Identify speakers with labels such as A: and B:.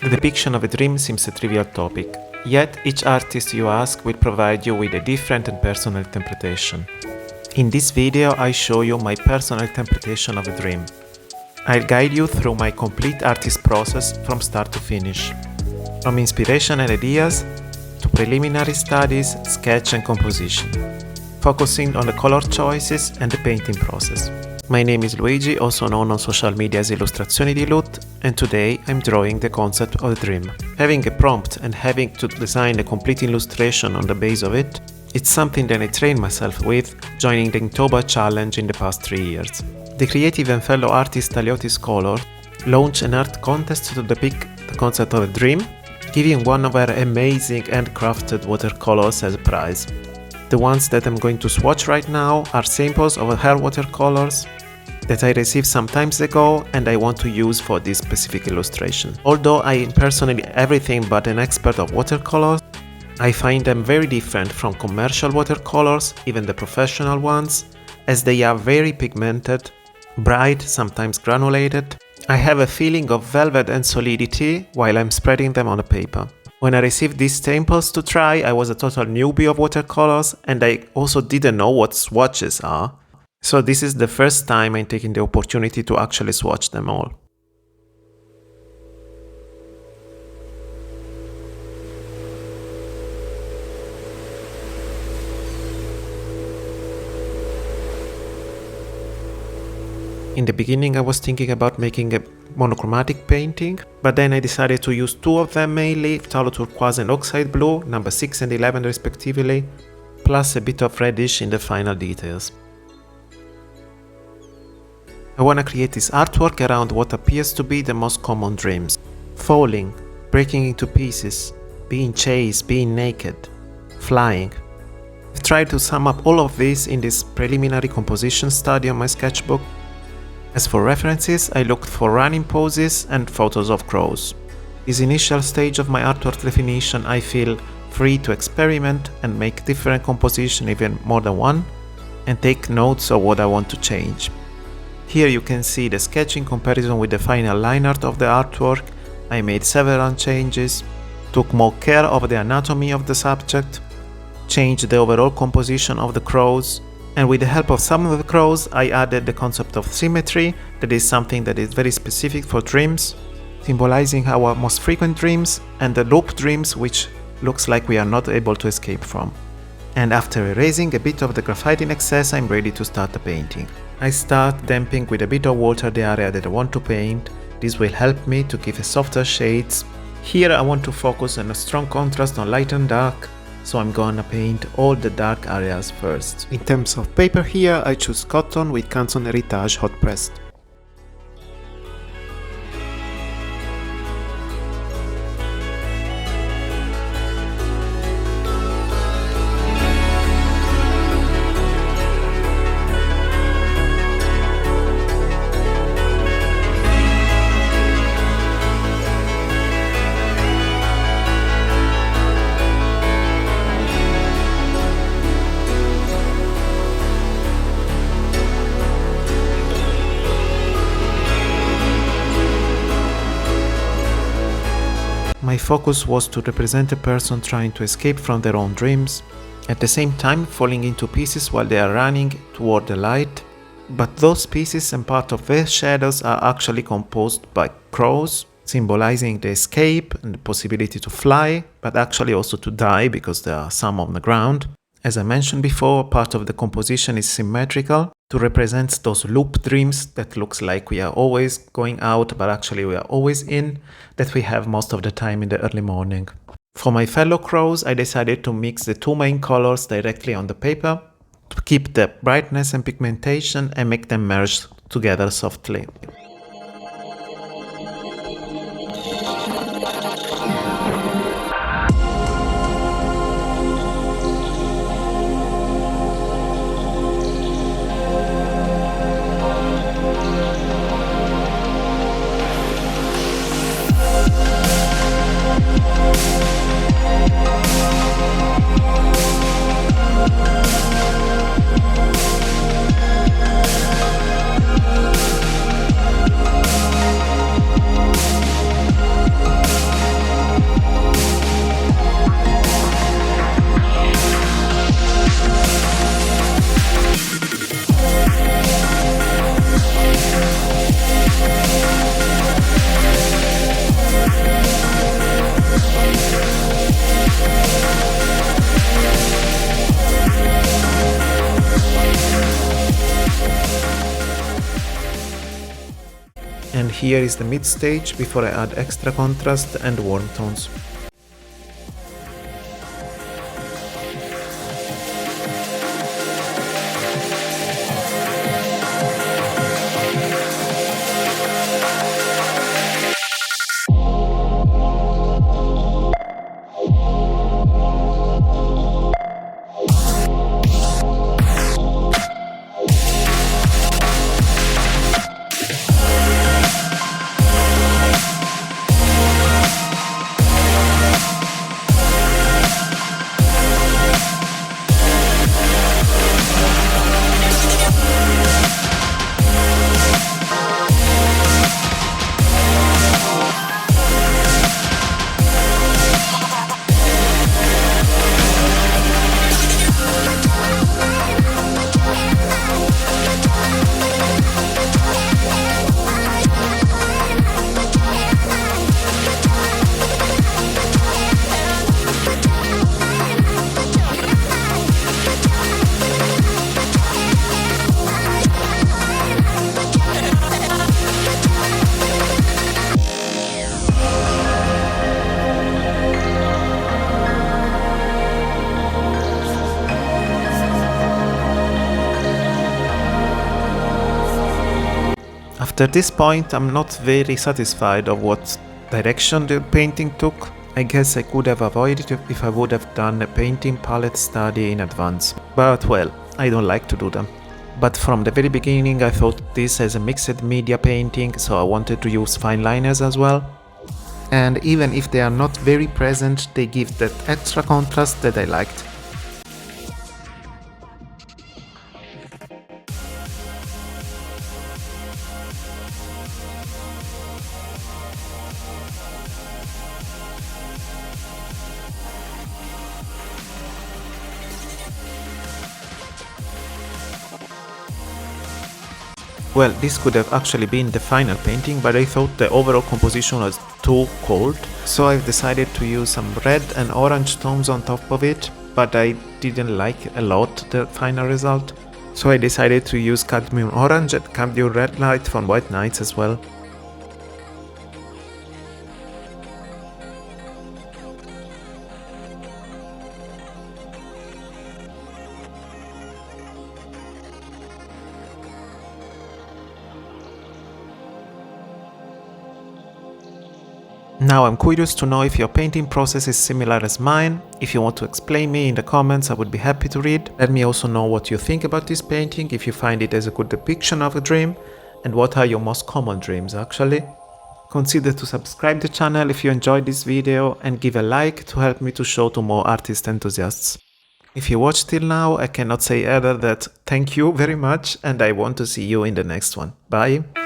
A: The depiction of a dream seems a trivial topic, yet each artist you ask will provide you with a different and personal interpretation. In this video, I show you my personal interpretation of a dream. I'll guide you through my complete artist process from start to finish, from inspiration and ideas to preliminary studies, sketch and composition, focusing on the color choices and the painting process. My name is Luigi, also known on social media as Illustrazioni di Lut, and today I'm drawing the concept of a dream. Having a prompt and having to design a complete illustration on the base of it, it's something that I trained myself with, joining the Inktober challenge in the past 3 years. The creative and fellow artist Taliotis Color launched an art contest to depict the concept of a dream, giving one of her amazing handcrafted watercolors as a prize. The ones that I'm going to swatch right now are samples of her watercolors that I received some time ago and I want to use for this specific illustration. Although I am personally everything but an expert of watercolors, I find them very different from commercial watercolors, even the professional ones, as they are very pigmented, bright, sometimes granulated. I have a feeling of velvet and solidity while I'm spreading them on the paper. When I received these samples to try, I was a total newbie of watercolors and I also didn't know what swatches are. So this is the first time I'm taking the opportunity to actually swatch them all. In the beginning I was thinking about making a monochromatic painting, but then I decided to use two of them mainly, Phthalo Turquoise and Oxide Blue, number 6 and 11 respectively, plus a bit of reddish in the final details. I want to create this artwork around what appears to be the most common dreams. Falling, breaking into pieces, being chased, being naked, flying. I've tried to sum up all of this in this preliminary composition study on my sketchbook. As for references, I looked for running poses and photos of crows. This initial stage of my artwork definition, I feel free to experiment and make different composition, even more than one, and take notes of what I want to change. Here you can see the sketch in comparison with the final line art of the artwork. I made several changes, took more care of the anatomy of the subject, changed the overall composition of the crows, and with the help of some of the crows, I added the concept of symmetry, that is something that is very specific for dreams, symbolizing our most frequent dreams and the loop dreams which looks like we are not able to escape from. And after erasing a bit of the graphite in excess, I'm ready to start the painting. I start damping with a bit of water the area that I want to paint. This will help me to give a softer shades. Here I want to focus on a strong contrast on light and dark, so I'm gonna paint all the dark areas first. In terms of paper here, I choose cotton with Canson Heritage hot pressed. My focus was to represent a person trying to escape from their own dreams, at the same time falling into pieces while they are running toward the light, but those pieces and part of their shadows are actually composed by crows, symbolizing the escape and the possibility to fly, but actually also to die because there are some on the ground. As I mentioned before, part of the composition is symmetrical to represent those loop dreams that looks like we are always going out, but actually we are always in, that we have most of the time in the early morning. For my fellow crows, I decided to mix the two main colors directly on the paper to keep the brightness and pigmentation and make them merge together softly. here is the mid stage before I add extra contrast and warm tones. After this point, I'm not very satisfied of what direction the painting took. I guess I could have avoided it if I would have done a painting palette study in advance. But well, I don't like to do them. But from the very beginning I thought this as a mixed media painting, so I wanted to use fine liners as well. And even if they are not very present, they give that extra contrast that I liked. Well, this could have actually been the final painting, but I thought the overall composition was too cold, so I've decided to use some red and orange tones on top of it, but I didn't like a lot the final result, so I decided to use cadmium orange and cadmium red light from White Nights as well. Now I'm curious to know if your painting process is similar as mine. If you want to explain me in the comments, I would be happy to read. Let me also know what you think about this painting, if you find it as a good depiction of a dream, and what are your most common dreams actually. Consider to subscribe the channel if you enjoyed this video and give a like to help me to show to more artist enthusiasts. If you watched till now, I cannot say other than thank you very much and I want to see you in the next one. Bye!